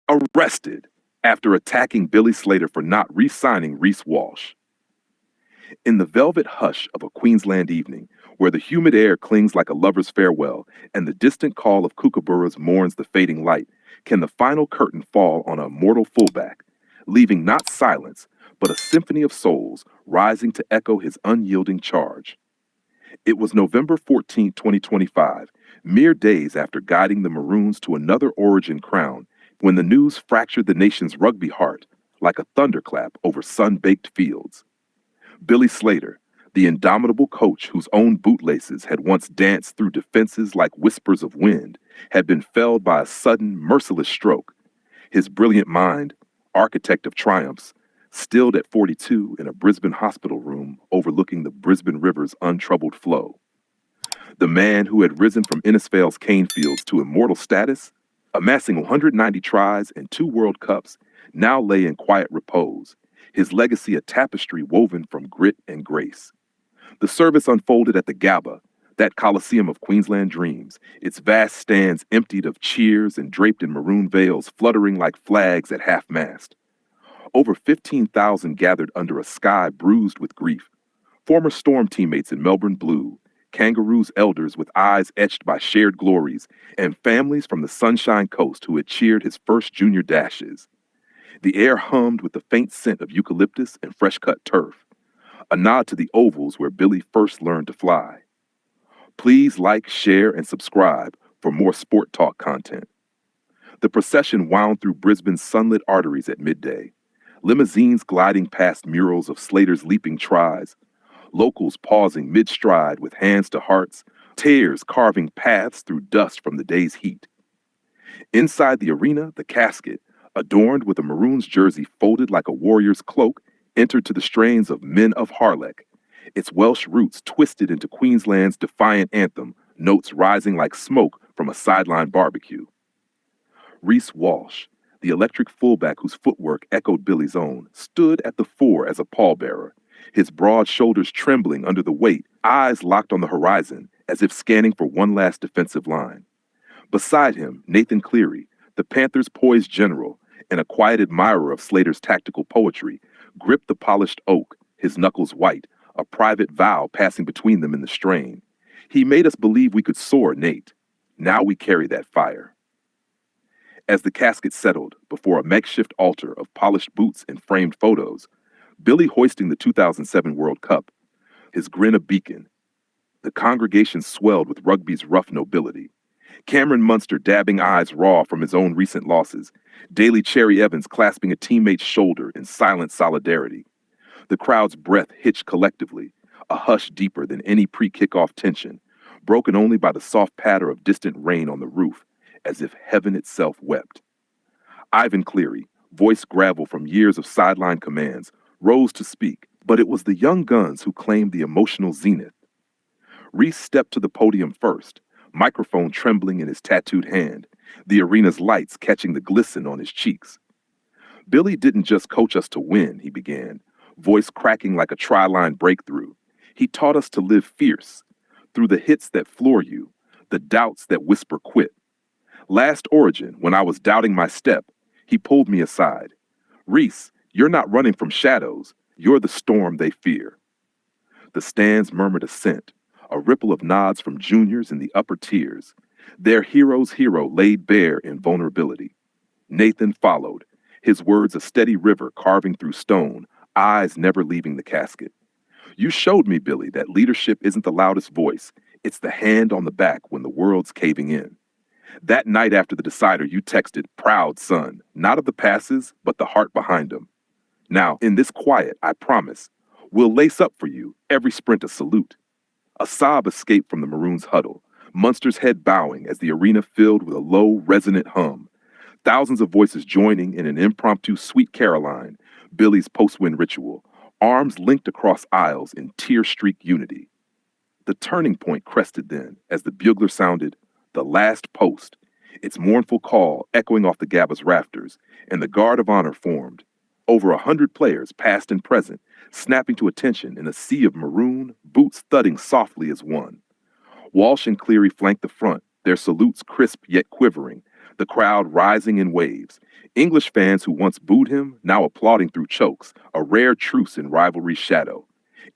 arrested after attacking Billy Slater for not re-signing Reece Walsh. In the velvet hush of a Queensland evening, where the humid air clings like a lover's farewell and the distant call of kookaburras mourns the fading light, can the final curtain fall on a mortal fullback, leaving not silence, but a symphony of souls rising to echo his unyielding charge. It was November 14, 2025, mere days after guiding the Maroons to another Origin crown, when the news fractured the nation's rugby heart like a thunderclap over sun-baked fields. Billy Slater, the indomitable coach whose own bootlaces had once danced through defenses like whispers of wind, had been felled by a sudden, merciless stroke. His brilliant mind, architect of triumphs, stilled at 42 in a Brisbane hospital room overlooking the Brisbane River's untroubled flow. The man who had risen from Innisfail's cane fields to immortal status, amassing 190 tries and 2 World Cups, now lay in quiet repose, his legacy a tapestry woven from grit and grace. The service unfolded at the Gabba, that Coliseum of Queensland dreams, its vast stands emptied of cheers and draped in maroon veils fluttering like flags at half-mast. Over 15,000 gathered under a sky bruised with grief. Former Storm teammates in Melbourne blue, Kangaroos elders with eyes etched by shared glories, and families from the Sunshine Coast who had cheered his first junior dashes. The air hummed with the faint scent of eucalyptus and fresh-cut turf, a nod to the ovals where Billy first learned to fly. Please like, share, and subscribe for more sport talk content. The procession wound through Brisbane's sunlit arteries at midday, limousines gliding past murals of Slater's leaping tries, locals pausing mid-stride with hands to hearts, tears carving paths through dust from the day's heat. Inside the arena, the casket, adorned with a Maroons jersey folded like a warrior's cloak, entered to the strains of Men of Harlech, its Welsh roots twisted into Queensland's defiant anthem, notes rising like smoke from a sideline barbecue. Reece Walsh, the electric fullback whose footwork echoed Billy's own, stood at the fore as a pallbearer, his broad shoulders trembling under the weight, eyes locked on the horizon as if scanning for one last defensive line. Beside him, Nathan Cleary, the Panthers' poised general, and a quiet admirer of Slater's tactical poetry, gripped the polished oak, his knuckles white, a private vow passing between them in the strain. He made us believe we could soar, Nate. Now we carry that fire. As the casket settled before a makeshift altar of polished boots and framed photos, Billy hoisting the 2007 World Cup, his grin a beacon. The congregation swelled with rugby's rough nobility. Cameron Munster dabbing eyes raw from his own recent losses, Daly Cherry-Evans clasping a teammate's shoulder in silent solidarity. The crowd's breath hitched collectively, a hush deeper than any pre-kickoff tension, broken only by the soft patter of distant rain on the roof, as if heaven itself wept. Ivan Cleary, voice gravel from years of sideline commands, rose to speak, but it was the young guns who claimed the emotional zenith. Reece stepped to the podium first, microphone trembling in his tattooed hand, the arena's lights catching the glisten on his cheeks. Billy didn't just coach us to win, he began, voice cracking like a tri-line breakthrough. He taught us to live fierce, through the hits that floor you, the doubts that whisper quit. Last Origin, when I was doubting my step, he pulled me aside. Reece, you're not running from shadows, you're the storm they fear. The stands murmured assent, a ripple of nods from juniors in the upper tiers. Their hero's hero laid bare in vulnerability. Nathan followed, his words a steady river carving through stone, eyes never leaving the casket. You showed me, Billy, that leadership isn't the loudest voice. It's the hand on the back when the world's caving in. That night after the decider, you texted, "Proud son," not of the passes, but the heart behind them. Now, in this quiet, I promise, we'll lace up for you, every sprint a salute. A sob escaped from the Maroons' huddle, Munster's head bowing as the arena filled with a low, resonant hum. Thousands of voices joining in an impromptu Sweet Caroline, Billy's post-win ritual, arms linked across aisles in tear-streaked unity. The turning point crested then as the bugler sounded, "The last post," its mournful call echoing off the Gabba's rafters, and the guard of honor formed. Over 100 players, past and present, snapping to attention in a sea of maroon, boots thudding softly as one. Walsh and Cleary flanked the front, their salutes crisp yet quivering, The crowd rising in waves. English fans who once booed him now applauding through chokes, a rare truce in rivalry's shadow.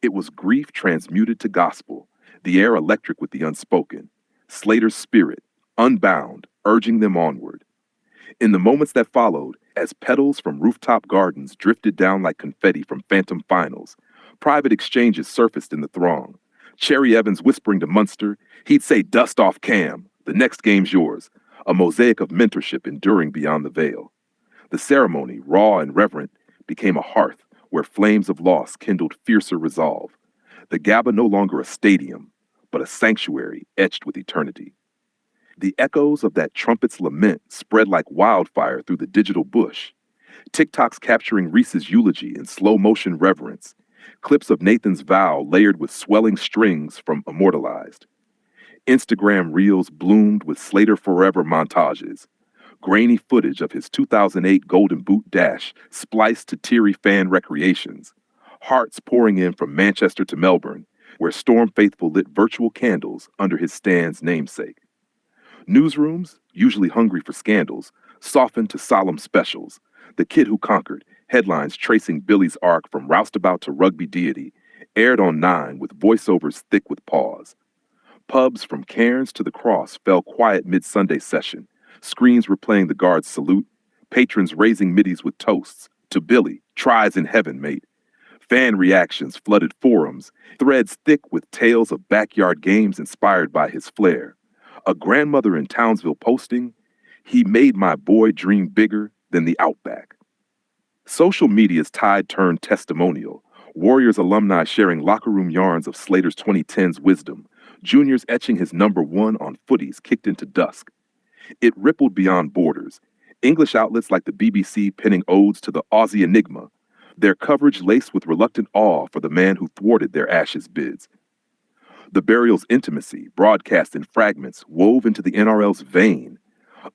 It was grief transmuted to gospel, the air electric with the unspoken. Slater's spirit, unbound, urging them onward. In the moments that followed, as petals from rooftop gardens drifted down like confetti from phantom finals, private exchanges surfaced in the throng. Cherry-Evans whispering to Munster, he'd say, "Dust off Cam, the next game's yours," a mosaic of mentorship enduring beyond the veil. The ceremony, raw and reverent, became a hearth where flames of loss kindled fiercer resolve. The Gabba no longer a stadium, but a sanctuary etched with eternity. The echoes of that trumpet's lament spread like wildfire through the digital bush. TikToks capturing Reece's eulogy in slow-motion reverence. Clips of Nathan's vow layered with swelling strings from Immortalized. Instagram reels bloomed with Slater Forever montages. Grainy footage of his 2008 Golden Boot dash spliced to teary fan recreations. Hearts pouring in from Manchester to Melbourne, where Storm faithful lit virtual candles under his stand's namesake. Newsrooms, usually hungry for scandals, softened to solemn specials. The Kid Who Conquered, headlines tracing Billy's arc from roustabout to rugby deity, aired on 9 with voiceovers thick with pause. Pubs from Cairns to the Cross fell quiet mid-Sunday session, screens replaying the guard's salute, patrons raising middies with toasts, to Billy, tries in heaven, mate. Fan reactions flooded forums, threads thick with tales of backyard games inspired by his flair. A grandmother in Townsville posting, "He made my boy dream bigger than the Outback." Social media's tide turned testimonial. Warriors alumni sharing locker room yarns of Slater's 2010s wisdom. Juniors etching his #1 on footies kicked into dusk. It rippled beyond borders. English outlets like the BBC penning odes to the Aussie enigma, their coverage laced with reluctant awe for the man who thwarted their ashes bids. The burial's intimacy, broadcast in fragments, wove into the NRL's vein,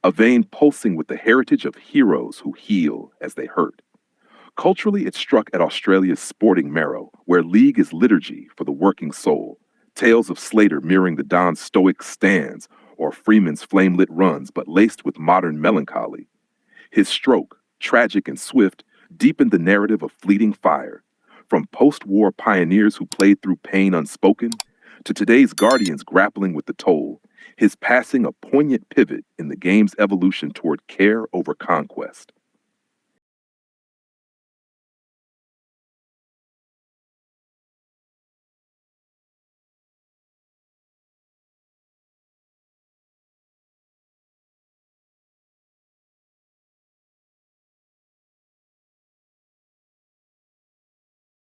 a vein pulsing with the heritage of heroes who heal as they hurt. Culturally, it struck at Australia's sporting marrow, where league is liturgy for the working soul. Tales of Slater mirroring the Don's stoic stands, or Freeman's flame-lit runs, but laced with modern melancholy. His stroke, tragic and swift, deepened the narrative of fleeting fire. From post-war pioneers who played through pain unspoken, to today's guardians grappling with the toll, his passing a poignant pivot in the game's evolution toward care over conquest.